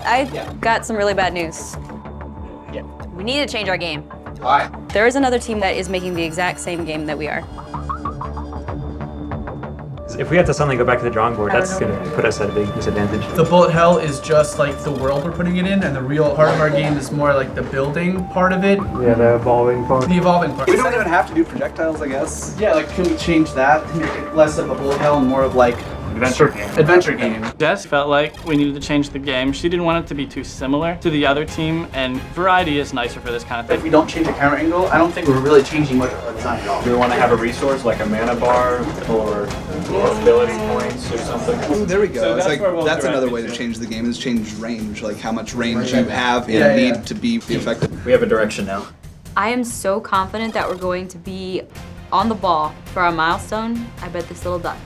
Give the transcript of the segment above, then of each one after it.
I got some really bad news. Yeah. We need to change our game. Why? There is another team that is making the exact same game that we are. If we have to suddenly go back to the drawing board, that's going to put us at a big disadvantage. The bullet hell is just like the world we're putting it in, and the real heart of our game is more like the building part of it. Yeah, the evolving part. The evolving part. We don't even have to do projectiles, I guess. Yeah, like can we change that to make it less of a bullet hell and more of like Adventure game. adventure game? Jess felt like we needed to change the game. She didn't want it to be too similar to the other team, and variety is nicer for this kind of If thing. we don't change the camera angle, I don't think we're really changing much of our design at all. Do we want to have a resource like a mana bar or ability points or something? Oh, there we go. So it's that's where we'll that's another direct way it to to. change the game is change range, like how much range you have and Yeah, yeah. need to be effective. We have a direction now. I am so confident that we're going to be on the ball for our milestone. I bet this little duck.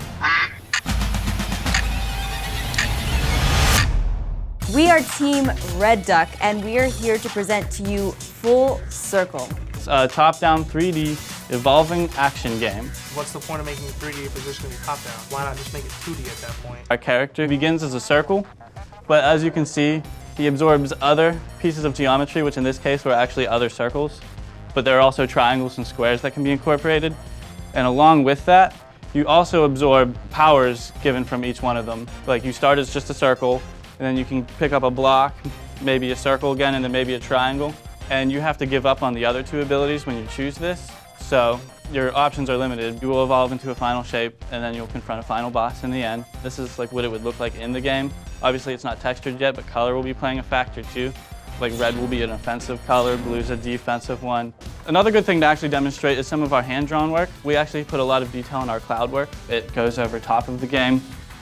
We are Team Red Duck, and we are here to present to you Full Circle. It's a top-down 3D evolving action game. What's the point of making 3D if it's just going to be top-down? Why not just make it 2D at that point? Our character begins as a circle, but as you can see, he absorbs other pieces of geometry, which in this case were actually other circles, but there are also triangles and squares that can be incorporated. And along with that, you also absorb powers given from each one of them. Like you start as just a circle, and then you can pick up a block, maybe a circle again, and then maybe a triangle. And you have to give up on the other two abilities when you choose this. So your options are limited. You will evolve into a final shape, and then you'll confront a final boss in the end. This is like what it would look like in the game. Obviously it's not textured yet, but color will be playing a factor too. Like red will be an offensive color, blue's a defensive one. Another good thing to actually demonstrate is some of our hand-drawn work. We actually put a lot of detail in our cloud work. It goes over top of the game.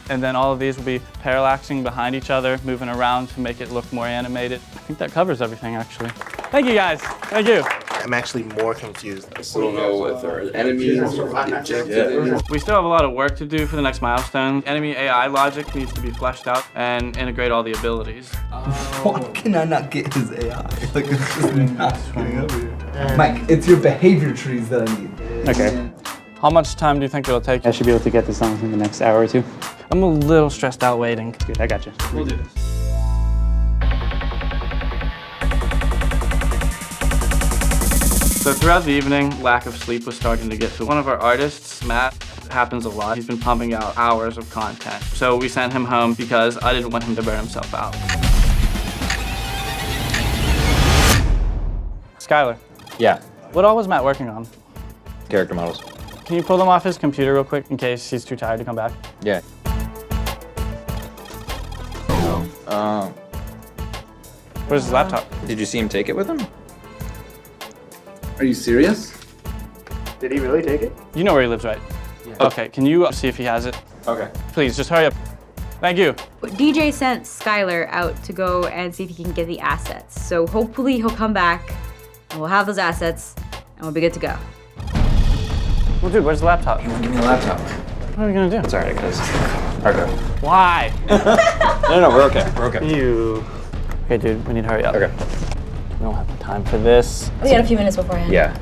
And then all of these will be parallaxing behind each other, moving around to make it look more animated. I think that covers everything, actually. Thank you, guys. Thank you. I'm actually more confused. We don't know if there are enemies or objectives. We still have a lot of work to do for the next milestone. Enemy AI logic needs to be fleshed out and integrate all the abilities. Why can I not get his AI? Like it's just not getting over here. Mike, it's your behavior trees that I need. Okay. How much time do you think it'll take? I should be able to get this done in the next hour or two. I'm a little stressed out waiting. Good, I got you. We'll do this. So throughout the evening, lack of sleep was starting to get to one of our artists, Matt. It happens a lot. He's been pumping out hours of content. So we sent him home because I didn't want him to burn himself out. Skylar, Yeah. what all was Matt working on? Character models. Can you pull them off his computer real quick in case he's too tired to come back? Yeah. Where's his laptop? Did you see him take it with him? Are you serious? Did he really take it? You know where he lives, right? Yeah. Okay, can you see if he has it? Okay. Please, just hurry up. Thank you. DJ sent Skylar out to go and see if he can get the assets. So hopefully he'll come back, and we'll have those assets, and we'll be good to go. Well, dude, where's the laptop? Give me the laptop. What are we gonna do? It's alright, guys. Okay. Why? No, we're okay. We're okay. You. Okay, dude, we need to hurry up. Okay. We don't have time for this. We got a few minutes beforehand. Yeah.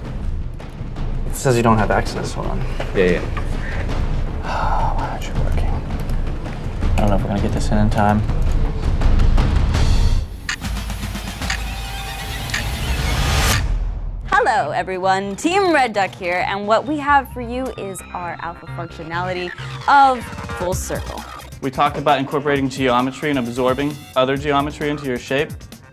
It says you don't have access. Hold on. Yeah. Why aren't you working? I don't know if we're gonna get this in time. Hello everyone, Team Red Duck here, and what we have for you is our alpha functionality of Full Circle. We talked about incorporating geometry and absorbing other geometry into your shape.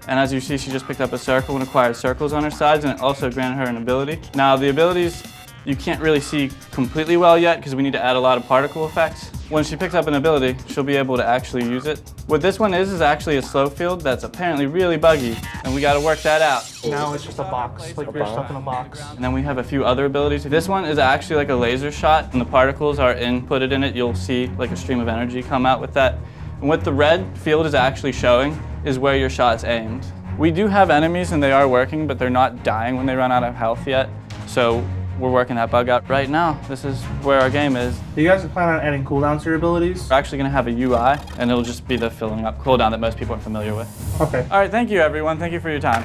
And as you see, she just picked up a circle and acquired circles on her sides, and it also granted her an ability. Now, the abilities you can't really see completely well yet because we need to add a lot of particle effects. When she picks up an ability, she'll be able to actually use it. What this one is actually a slow field that's apparently really buggy, and we gotta work that out. Now it's just a box, like you're stuck in a box. And then we have a few other abilities. This one is actually like a laser shot, and the particles are inputted in it. You'll see like a stream of energy come out with that. And what the red field is actually showing is where your shot's aimed. We do have enemies and they are working, but they're not dying when they run out of health yet. So we're working that bug out right now. This is where our game is. Do you guys plan on adding cooldowns to your abilities? We're actually gonna have a UI, and it'll just be the filling up cooldown that most people are familiar with. Okay. All right, thank you everyone. Thank you for your time.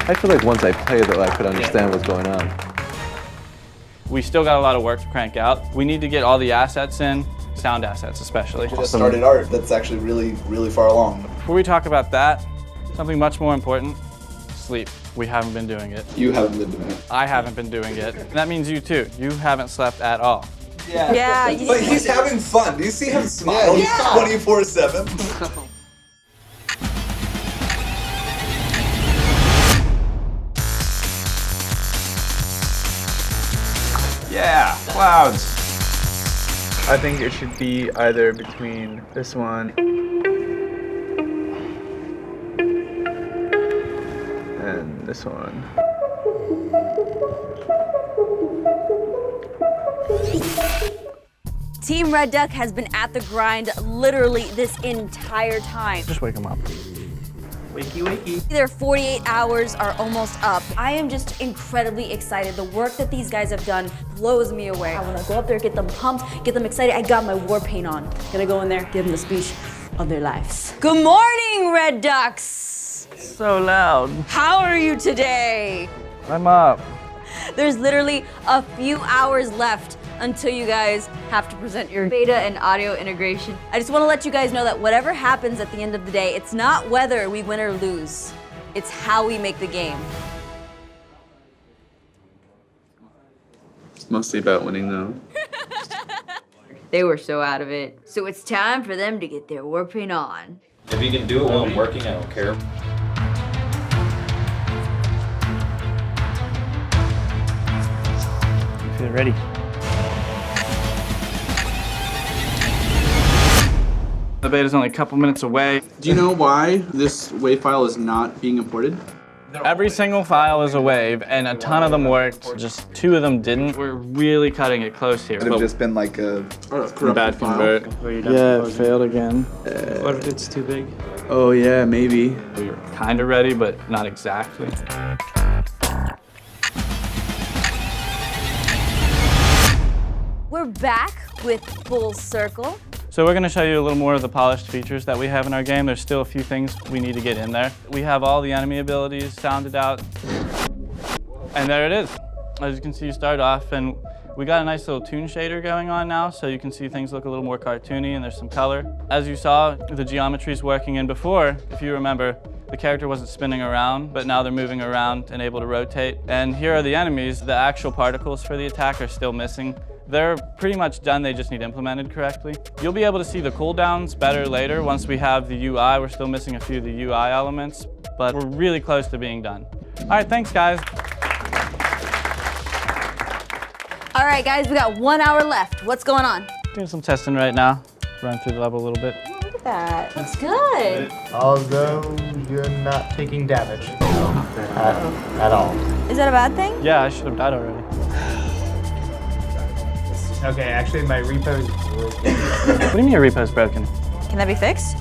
I feel like once I played it, I could understand what's going on. We still got a lot of work to crank out. We need to get all the assets in, sound assets especially. Just started art that's actually really far along. Before we talk about that, Something much more important, sleep. We haven't been doing it. You haven't been doing it. I haven't been doing it. And that means you too. You haven't slept at all. Yeah. But he's having fun. Do you see him smile? He's 24/7. Yeah, clouds. I think it should be either between this one and this one. Team Red Duck has been at the grind literally this entire time. Just wake them up. Wakey, wakey. Their 48 hours are almost up. I am just incredibly excited. The work that these guys have done blows me away. I want to go up there, get them pumped, get them excited. I got my war paint on. Gonna go in there, give them the speech of their lives. Good morning, Red Ducks. So loud. How are you today? I'm up. There's literally a few hours left until you guys have to present your beta and audio integration. I just want to let you guys know that whatever happens at the end of the day, it's not whether we win or lose. It's how we make the game. It's mostly about winning though. They were so out of it. So it's time for them to get their war paint on. If you can do it while I'm working, I don't care. Feel ready. The beta's only a couple minutes away. Do you know why this WAV file is not being imported? Every single file is a wave, and a ton of them worked. Just 2 of them didn't. We're really cutting it close here. It would have just been like a Bad convert. Yeah, it failed again. What if it's too big? Oh yeah, maybe. We were kind of ready, but not exactly. We're back with Full Circle. So we're going to show you a little more of the polished features that we have in our game. There's still a few things we need to get in there. We have all the enemy abilities sounded out. And there it is. As you can see, you start off, and we got a nice little toon shader going on now, so you can see things look a little more cartoony and there's some color. As you saw, the geometry's working in before. If you remember, the character wasn't spinning around, but now they're moving around and able to rotate. And here are the enemies. The actual particles for the attack are still missing. They're pretty much done, they just need implemented correctly. You'll be able to see the cooldowns better later once we have the UI. We're still missing a few of the UI elements, but we're really close to being done. All right, thanks guys. All right, guys, we got 1 hour left. What's going on? Doing some testing right now. Run through the level a little bit. Look at that. That's good. Although you're not taking damage at all. Is that a bad thing? Yeah, I should have died already. Okay, actually my repo is broken. What do you mean your repo's broken? Can that be fixed?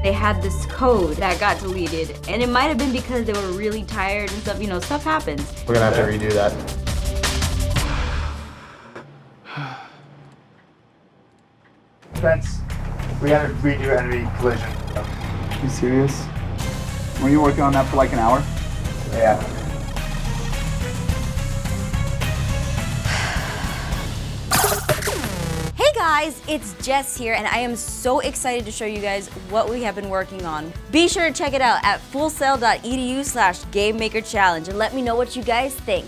They had this code that got deleted, and it might have been because they were really tired and stuff. You know, stuff happens. We're gonna have to redo that. Spence, we gotta redo enemy collision. You serious? Were you working on that for like an hour? Yeah. Hey guys, it's Jess here, and I am so excited to show you guys what we have been working on. Be sure to check it out at fullsail.edu/GameMakerChallenge and let me know what you guys think.